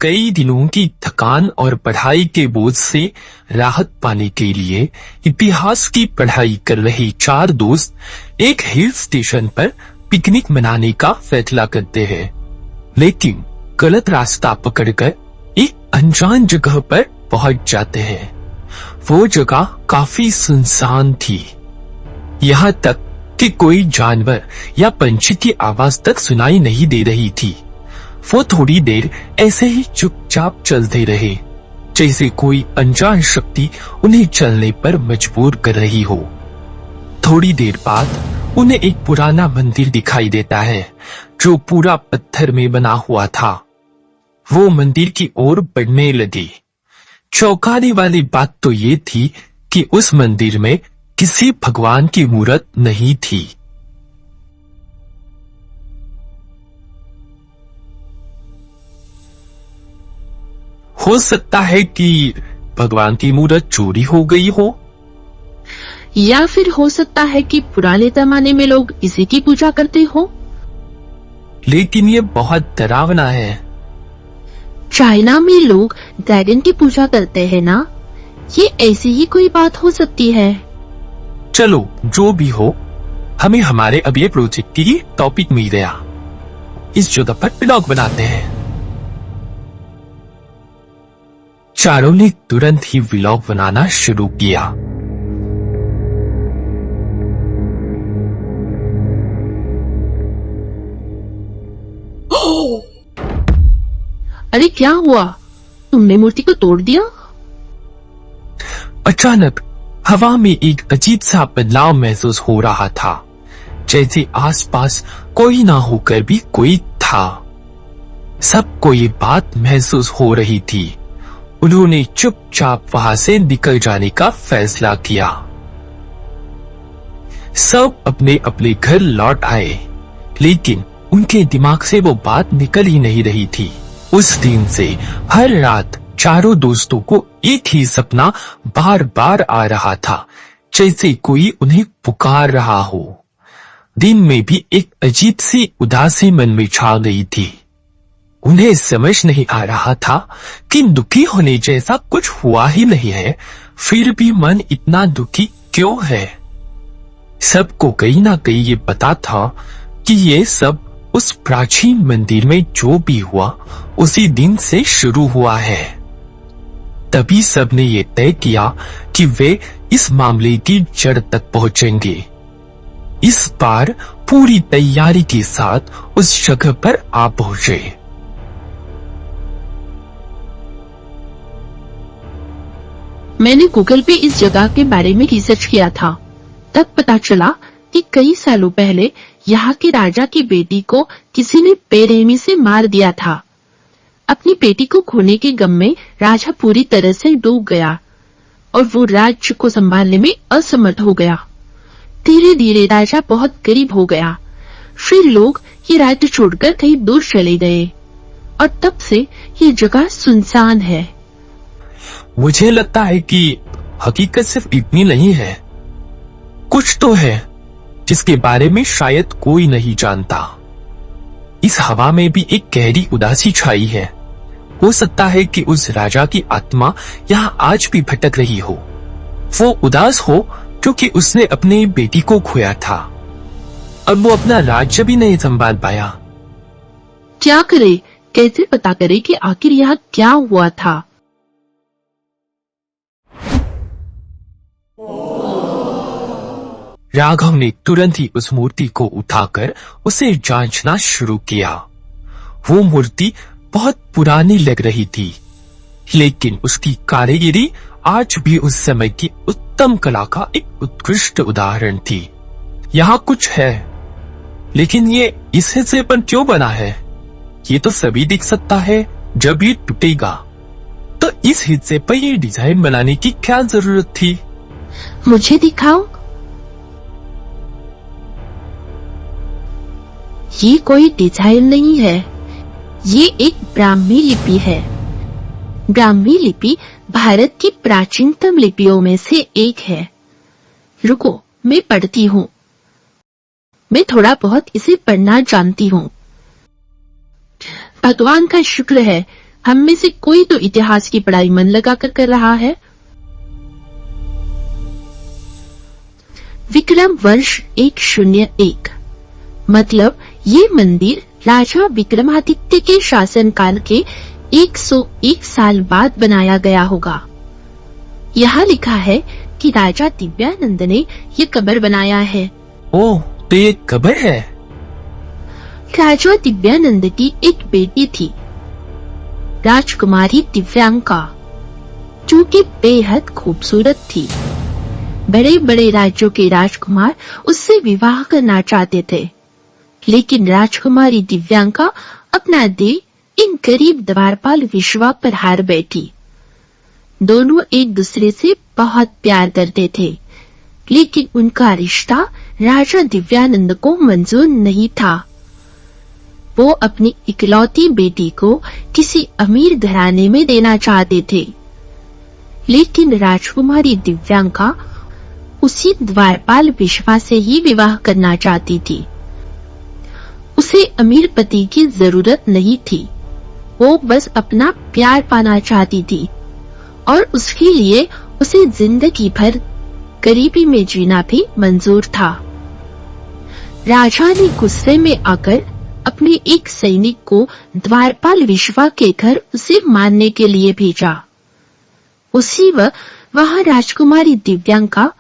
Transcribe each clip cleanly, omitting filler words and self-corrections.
कई दिनों की थकान और पढ़ाई के बोझ से राहत पाने के लिए इतिहास की पढ़ाई कर रहे चार दोस्त एक हिल स्टेशन पर पिकनिक मनाने का फैसला करते हैं, लेकिन गलत रास्ता पकड़कर एक अनजान जगह पर पहुंच जाते हैं। वो जगह काफी सुनसान थी, यहाँ तक कि कोई जानवर या पंछी की आवाज तक सुनाई नहीं दे रही थी। वो थोड़ी देर ऐसे ही चुपचाप चलते रहे, जैसे कोई अनजान शक्ति उन्हें चलने पर मजबूर कर रही हो। थोड़ी देर बाद उन्हें एक पुराना मंदिर दिखाई देता है, जो पूरा पत्थर में बना हुआ था। वो मंदिर की ओर बढ़ने लगे। चौंकाने वाली बात तो ये थी कि उस मंदिर में किसी भगवान की मूर्त नहीं थी। हो सकता है कि भगवान की मूर्त चोरी हो गई हो, या फिर हो सकता है कि पुराने जमाने में लोग इसी की पूजा करते हो। लेकिन ये बहुत डरावना है। चाइना में लोग ड्रैगन की पूजा करते हैं ना, ये ऐसी ही कोई बात हो सकती है। चलो जो भी हो, हमें हमारे अगले प्रोजेक्ट की टॉपिक मिल गया। इस जगह पर ब्लॉग बनाते हैं। चारों ने तुरंत ही व्लॉग बनाना शुरू किया। अरे क्या हुआ, तुमने मूर्ति को तोड़ दिया? अचानक हवा में एक अजीब सा बदलाव महसूस हो रहा था, जैसे आसपास कोई ना होकर भी कोई था। सबको ये बात महसूस हो रही थी। उन्होंने चुपचाप वहां से निकल जाने का फैसला किया। सब अपने अपने घर लौट आए, लेकिन उनके दिमाग से वो बात निकल ही नहीं रही थी। उस दिन से हर रात चारों दोस्तों को एक ही सपना बार बार आ रहा था, जैसे कोई उन्हें पुकार रहा हो। दिन में भी एक अजीब सी उदासी मन में छा गई थी। उन्हें समझ नहीं आ रहा था कि दुखी होने जैसा कुछ हुआ ही नहीं है, फिर भी मन इतना दुखी क्यों है। सबको कहीं ना कहीं ये पता था कि ये सब उस प्राचीन मंदिर में जो भी हुआ उसी दिन से शुरू हुआ है। तभी सबने ये तय किया कि वे इस मामले की जड़ तक पहुंचेंगे। इस बार पूरी तैयारी के साथ उस जगह पर आ पहुंचे। मैंने गूगल पे इस जगह के बारे में रिसर्च किया था। तब पता चला कि कई सालों पहले यहाँ के राजा की बेटी को किसी ने बेरहमी से मार दिया था। अपनी बेटी को खोने के गम में राजा पूरी तरह से डूब गया और वो राज्य को संभालने में असमर्थ हो गया। धीरे धीरे राजा बहुत गरीब हो गया। फिर लोग ये राज्य छोड़कर कहीं दूर चले गए और तब से ये जगह सुनसान है। मुझे लगता है कि हकीकत सिर्फ इतनी नहीं है, कुछ तो है जिसके बारे में शायद कोई नहीं जानता। इस हवा में भी एक गहरी उदासी छाई है। हो सकता है कि उस राजा की आत्मा यहाँ आज भी भटक रही हो। वो उदास हो क्योंकि उसने अपनी बेटी को खोया था और वो अपना राज्य भी नहीं संभाल पाया। क्या करे, कैसे पता करे कि आखिर यहाँ क्या हुआ था? राघव ने तुरंत ही उस मूर्ति को उठाकर उसे जांचना शुरू किया। वो मूर्ति बहुत पुरानी लग रही थी, लेकिन उसकी कारीगरी आज भी उस समय की उत्तम कला का एक उत्कृष्ट उदाहरण थी। यहाँ कुछ है, लेकिन ये इस हिस्से पर क्यों बना है? ये तो सभी दिख सकता है जब ये टूटेगा। तो इस हिस्से पर ये डिजाइन बनाने की क्या जरूरत थी? मुझे दिखाओ। ये कोई डिजाइन नहीं है, ये एक ब्राह्मी लिपि है। ब्राह्मी लिपि भारत की प्राचीनतम लिपियों में से एक है। रुको, मैं पढ़ती हूँ। मैं थोड़ा बहुत इसे पढ़ना जानती हूँ। भगवान का शुक्र है, हम में से कोई तो इतिहास की पढ़ाई मन लगाकर कर रहा है। विक्रम वर्ष 101 मतलब ये मंदिर राजा विक्रमादित्य के शासनकाल के 101 साल बाद बनाया गया होगा। यहाँ लिखा है कि राजा दिव्यानंद ने ये कब्र बनाया है। ओह, तो ये कब्र है। राजा दिव्यानंद की एक बेटी थी, राजकुमारी दिव्यांका, जो कि बेहद खूबसूरत थी। बड़े बड़े राज्यों के राजकुमार उससे विवाह करना चाहते थे, लेकिन राजकुमारी दिव्यांका अपना दिल इन गरीब द्वारपाल विश्वा पर हार बैठी। दोनों एक दूसरे से बहुत प्यार करते थे, लेकिन उनका रिश्ता राजा दिव्यानंद को मंजूर नहीं था। वो अपनी इकलौती बेटी को किसी अमीर घराने में देना चाहते थे, लेकिन राजकुमारी दिव्यांका उसी द्वारपाल विश्वा से ही विवाह करना चाहती थी। उसे अमीर पति की जरूरत नहीं थी, वो बस अपना प्यार पाना चाहती थी और उसके लिए उसे जिंदगी भर गरीबी में जीना भी मंजूर था। राजा ने गुस्से में आकर अपने एक सैनिक को द्वारपाल विश्वा के घर उसे मारने के लिए भेजा। उसी वक्त वहां राजकुमारी दिव्यांका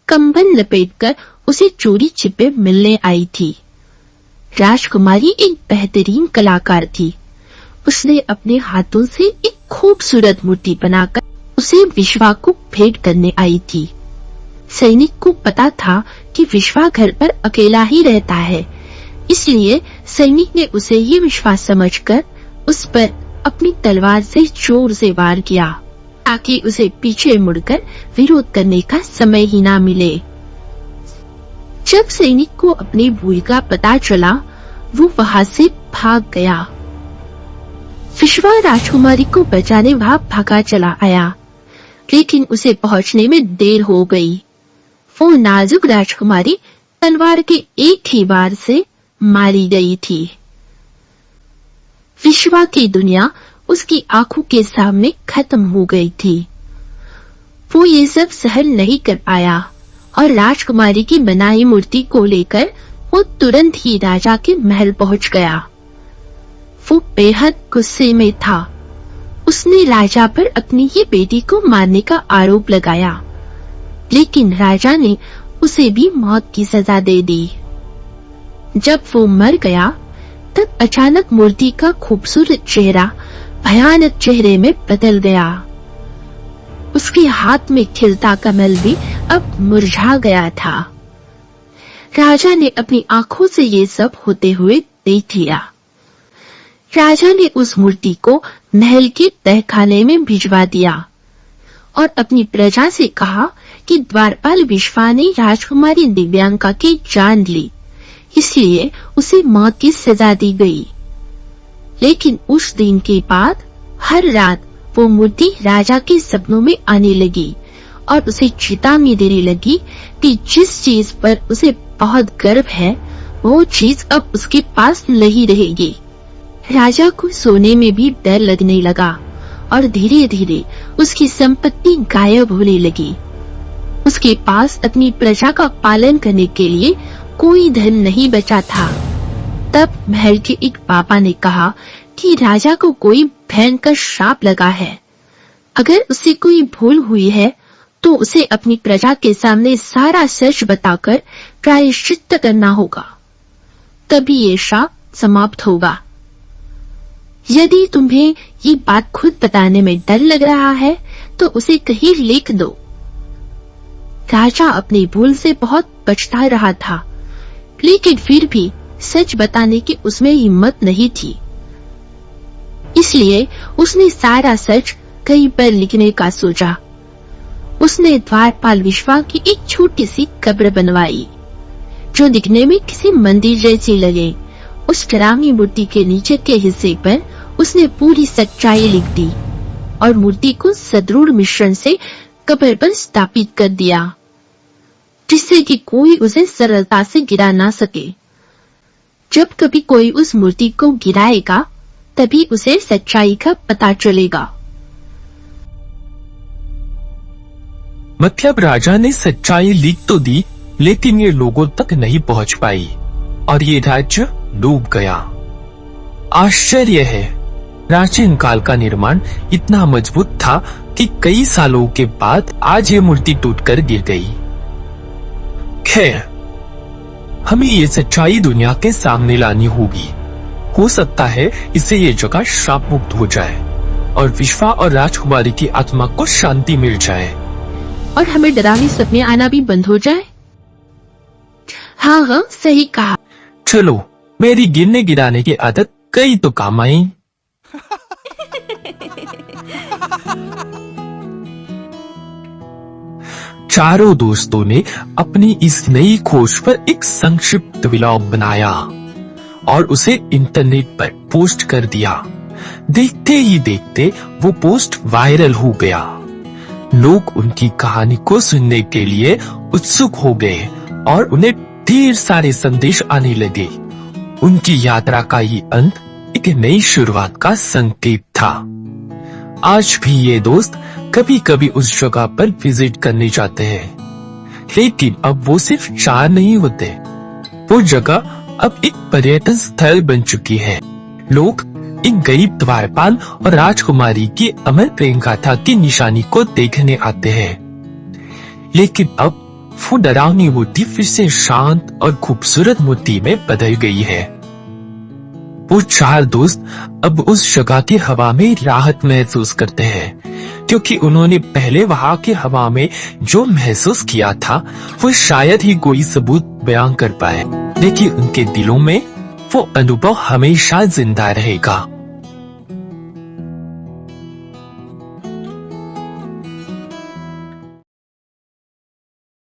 कंबल लपेटकर उसे चोरी छिपे मिलने आई थी। राजकुमारी एक बेहतरीन कलाकार थी। उसने अपने हाथों से एक खूबसूरत मूर्ति बनाकर उसे विश्वा को भेंट करने आई थी। सैनिक को पता था कि विश्वा घर पर अकेला ही रहता है, इसलिए सैनिक ने उसे ये विश्वास समझकर उस पर अपनी तलवार से जोर से वार किया, ताकि उसे पीछे मुड़कर विरोध करने का समय ही ना मिले। जब सैनिक को अपनी भूल का पता चला, वो वहां से भाग गया। विश्वा राजकुमारी को बचाने वहां भागा चला आया, लेकिन उसे पहुंचने में देर हो गई। वो नाजुक राजकुमारी तलवार के एक ही वार से मारी गई थी। विश्वा की दुनिया उसकी आंखों के सामने खत्म हो गई थी। वो ये सब सहन नहीं कर पाया और राजकुमारी की बनाई मूर्ति को लेकर वो तुरंत ही राजा के महल पहुंच गया। वो बेहद गुस्से में था। उसने राजा पर अपनी ही बेटी को मारने का आरोप लगाया, लेकिन राजा ने उसे भी मौत की सजा दे दी। जब वो मर गया, तब अचानक मूर्ति का खूबसूरत चेहरा भयानक चेहरे में बदल गया। उसके हाथ में खिलता कमल भी अब मुरझा गया था। राजा ने अपनी आंखों से ये सब होते हुए देख लिया। राजा ने उस मूर्ति को महल के तहखाने में भिजवा दिया और अपनी प्रजा से कहा कि द्वारपाल विश्वा ने राजकुमारी दिव्यांका की जान ली, इसलिए उसे मौत की सजा दी गई। लेकिन उस दिन के बाद हर रात वो मूर्ति राजा के सपनों में आने लगी और उसे चेतावनी देने लगी कि जिस चीज पर उसे बहुत गर्व है, वो चीज अब उसके पास नहीं रहेगी। राजा को सोने में भी डर लगने लगा और धीरे धीरे उसकी संपत्ति गायब होने लगी। उसके पास अपनी प्रजा का पालन करने के लिए कोई धन नहीं बचा था। तब महल के एक पापा ने कहा कि राजा को कोई भयंकर श्राप लगा है। अगर उसे कोई भूल हुई है तो उसे अपनी प्रजा के सामने सारा सच बताकर प्रायश्चित करना होगा, तभी ये श्राप समाप्त होगा। यदि तुम्हें ये बात खुद बताने में डर लग रहा है तो उसे कहीं लिख दो। राजा अपनी भूल से बहुत पछता रहा था, लेकिन फिर भी सच बताने की उसमें हिम्मत नहीं थी। इसलिए उसने सारा सच कहीं पर लिखने का सोचा। उसने द्वारपाल विश्वा की एक छोटी सी कब्र बनवाई, जो दिखने में किसी मंदिर जैसी लगे। उस डरावनी मूर्ति के नीचे के हिस्से पर उसने पूरी सच्चाई लिख दी और मूर्ति को सदृढ़ मिश्रण से कब्र पर स्थापित कर दिया, जिससे कि कोई उसे सरलता से गिरा ना सके। जब कभी कोई उस मूर्ति को गिराएगा तभी उसे सच्चाई का पता चलेगा। मतलब राजा ने सच्चाई लिख तो दी, लेकिन ये लोगों तक नहीं पहुंच पाई और ये राज्य डूब गया। आश्चर्य है, प्राचीन काल का निर्माण इतना मजबूत था कि कई सालों के बाद आज ये मूर्ति टूटकर गिर गई। खैर, हमें ये सच्चाई दुनिया के सामने लानी होगी। हो सकता है इससे ये जगह श्राप मुक्त हो जाए और विश्वा और राजकुमारी की आत्मा को शांति मिल जाए और हमें डरावनी सपने आना भी बंद हो जाए। हाँ, सही कहा। चलो, मेरी गिरने गिराने की आदत कई तो काम आई। चारों दोस्तों ने अपनी इस नई खोज पर एक संक्षिप्त व्लॉग बनाया और उसे इंटरनेट पर पोस्ट कर दिया। देखते ही देखते वो पोस्ट वायरल हो गया। लोग उनकी कहानी को सुनने के लिए उत्सुक हो गए और उन्हें ढेर सारे संदेश आने लगे। उनकी यात्रा का ये अंत एक नई शुरुआत का संकेत था। आज भी ये दोस्त कभी कभी उस जगह पर विजिट करने जाते हैं, लेकिन अब वो सिर्फ 4 नहीं होते। वो जगह अब एक पर्यटन स्थल बन चुकी है। लोग एक गरीब द्वारपाल और राजकुमारी की अमर प्रेम गाथा की निशानी को देखने आते हैं। लेकिन अब वो डरावनी मूर्ति फिर से शांत और खूबसूरत मूर्ति में बदल गई है। वो 4 दोस्त अब उस जगह की हवा में राहत महसूस करते हैं, क्योंकि उन्होंने पहले वहां की हवा में जो महसूस किया था वो शायद ही कोई सबूत बयान कर पाए, लेकिन उनके दिलों में वो अनुभव हमेशा जिंदा रहेगा।